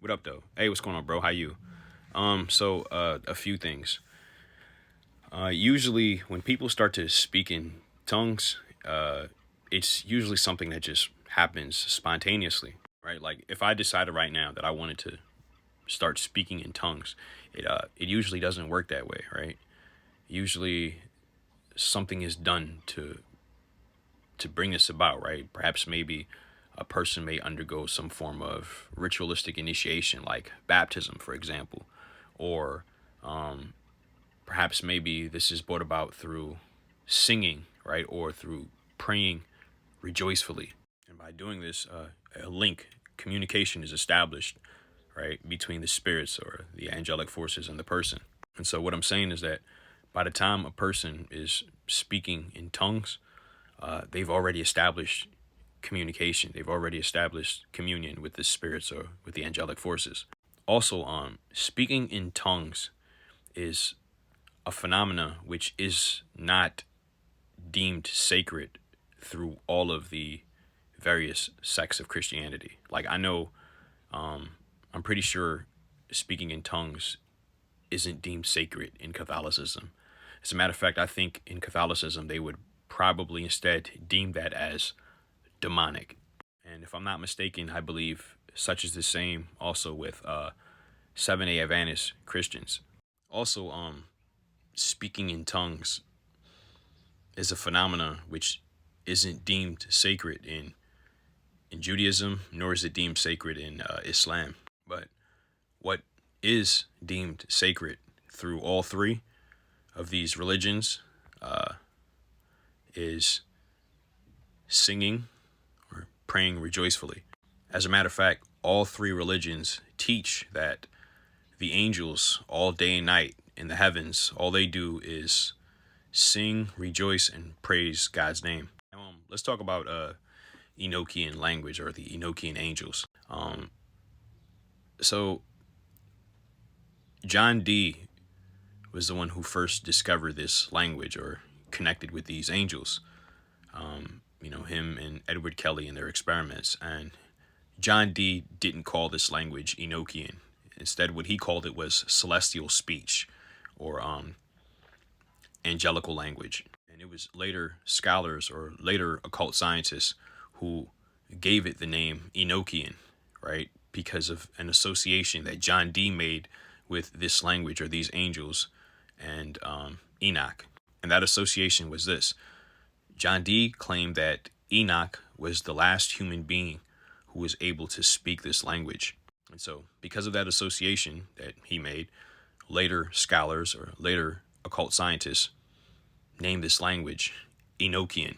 What up, though? Hey, what's going on, bro? How you? A few things. Usually, when people start to speak in tongues, it's usually something that just happens spontaneously, right? Like if I decided right now that I wanted to start speaking in tongues, it usually doesn't work that way, right? Usually, something is done to bring this about, right? Perhaps maybe a person may undergo some form of ritualistic initiation, like baptism, for example, or perhaps maybe this is brought about through singing, right, or through praying rejoicefully. And by doing this, a link, communication is established, right, between the spirits or the angelic forces and the person. And so, what I'm saying is that by the time a person is speaking in tongues, they've already established communication. They've already established communion with the spirits or with the angelic forces. Also, speaking in tongues is a phenomena which is not deemed sacred through all of the various sects of Christianity. Like I know, I'm pretty sure speaking in tongues isn't deemed sacred in Catholicism. As a matter of fact, I think in Catholicism they would probably instead deem that as demonic. And if I'm not mistaken, I believe such is the same also with Seventh-day Adventist Christians. Also, speaking in tongues is a phenomena which isn't deemed sacred in Judaism, nor is it deemed sacred in Islam. But what is deemed sacred through all three of these religions is singing or praying rejoicefully. As a matter of fact, all three religions teach that the angels, all day and night in the heavens, all they do is sing, rejoice, and praise God's name. Let's talk about Enochian language or the Enochian angels. So John Dee was the one who first discovered this language or connected with these angels. Him and Edward Kelly in their experiments. And John Dee didn't call this language Enochian. Instead, what he called it was celestial speech or angelical language. And it was later scholars or later occult scientists who gave it the name Enochian, right? Because of an association that John Dee made with this language or these angels and Enoch. And that association was this. John Dee claimed that Enoch was the last human being who was able to speak this language. And so, because of that association that he made, later scholars or later occult scientists named this language Enochian.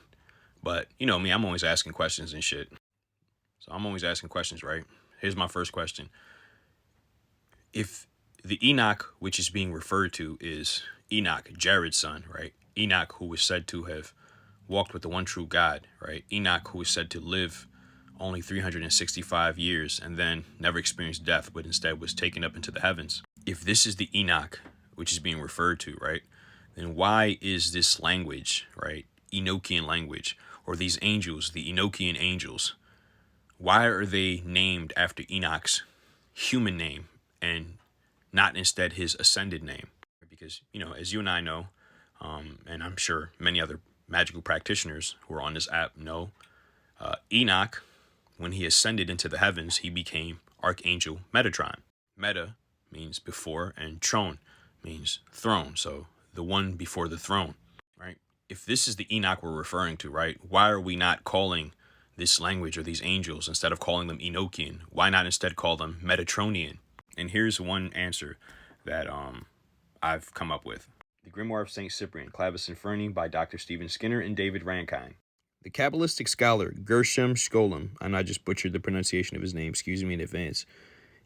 But, you know me, I'm always asking questions and shit. So I'm always asking questions, right? Here's my first question. If the Enoch which is being referred to is Enoch, Jared's son, right? Enoch, who was said to have walked with the one true God, right? Enoch, who was said to live only 365 years and then never experienced death, but instead was taken up into the heavens. If this is the Enoch which is being referred to, right, then why is this language, right, Enochian language, or these angels, the Enochian angels, why are they named after Enoch's human name and not instead his ascended name? Because, as you and I know, and I'm sure many other magical practitioners who are on this app know, Enoch, when he ascended into the heavens, he became Archangel Metatron. Meta means before, and tron means throne. So the one before the throne, right? If this is the Enoch we're referring to, right, why are we not calling this language or these angels, instead of calling them Enochian, why not instead call them Metatronian? And here's one answer that I've come up with. The Grimoire of St. Cyprian, Clavis Inferni by Dr. Stephen Skinner and David Rankine. The Kabbalistic scholar Gershom Scholem, I know I just butchered the pronunciation of his name, excuse me in advance,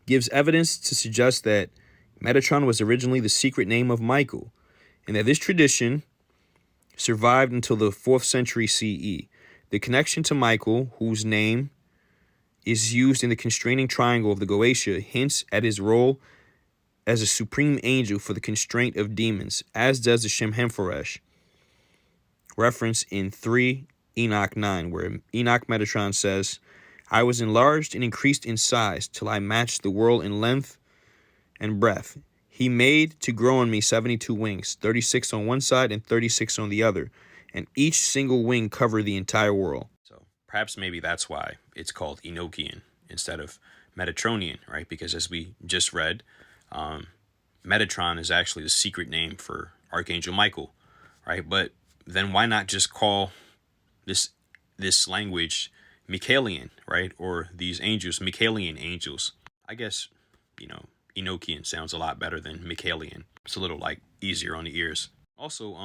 gives evidence to suggest that Metatron was originally the secret name of Michael, and that this tradition survived until the 4th century CE. The connection to Michael, whose name is used in the constraining triangle of the Goetia, hints at his role as a supreme angel for the constraint of demons, as does the Shem Hemforesh, reference in 3 Enoch 9, where Enoch Metatron says, I was enlarged and increased in size till I matched the world in length and breadth. He made to grow on me 72 wings, 36 on one side and 36 on the other, and each single wing covered the entire world. So perhaps maybe that's why it's called Enochian instead of Metatronian, right? Because as we just read, Metatron is actually the secret name for Archangel Michael, right? But then why not just call this language Michaelian, right? Or these angels, Michaelian angels. I guess, Enochian sounds a lot better than Michaelian. It's a little like easier on the ears. Also,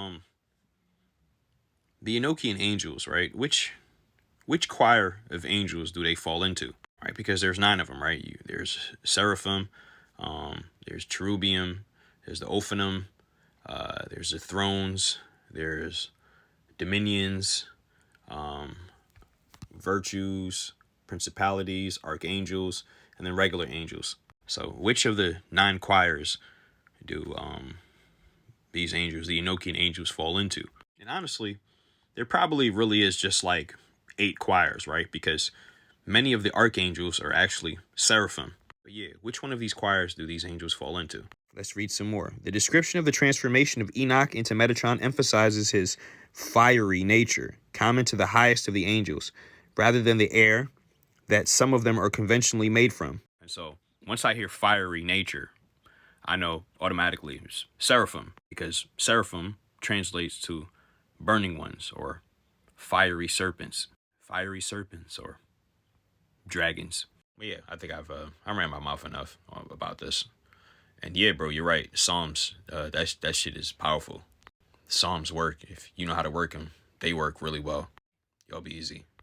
the Enochian angels, right? Which choir of angels do they fall into, right? Because there's 9 of them, right? There's seraphim, there's cherubium, there's the ophanim, there's the thrones, there's dominions, virtues, principalities, archangels, and then regular angels. So which of the 9 choirs do these angels, the Enochian angels, fall into? And honestly, there probably really is just like 8 choirs, right? Because many of the archangels are actually seraphim. But yeah, which one of these choirs do these angels fall into? Let's read some more. The description of the transformation of Enoch into Metatron emphasizes his fiery nature, common to the highest of the angels, rather than the air that some of them are conventionally made from. And so once I hear fiery nature, I know automatically it's seraphim, because seraphim translates to burning ones or fiery serpents or dragons. But yeah, I think I ran my mouth enough about this. And yeah, bro, you're right. Psalms, that shit is powerful. Psalms work if you know how to work them. They work really well. Y'all be easy.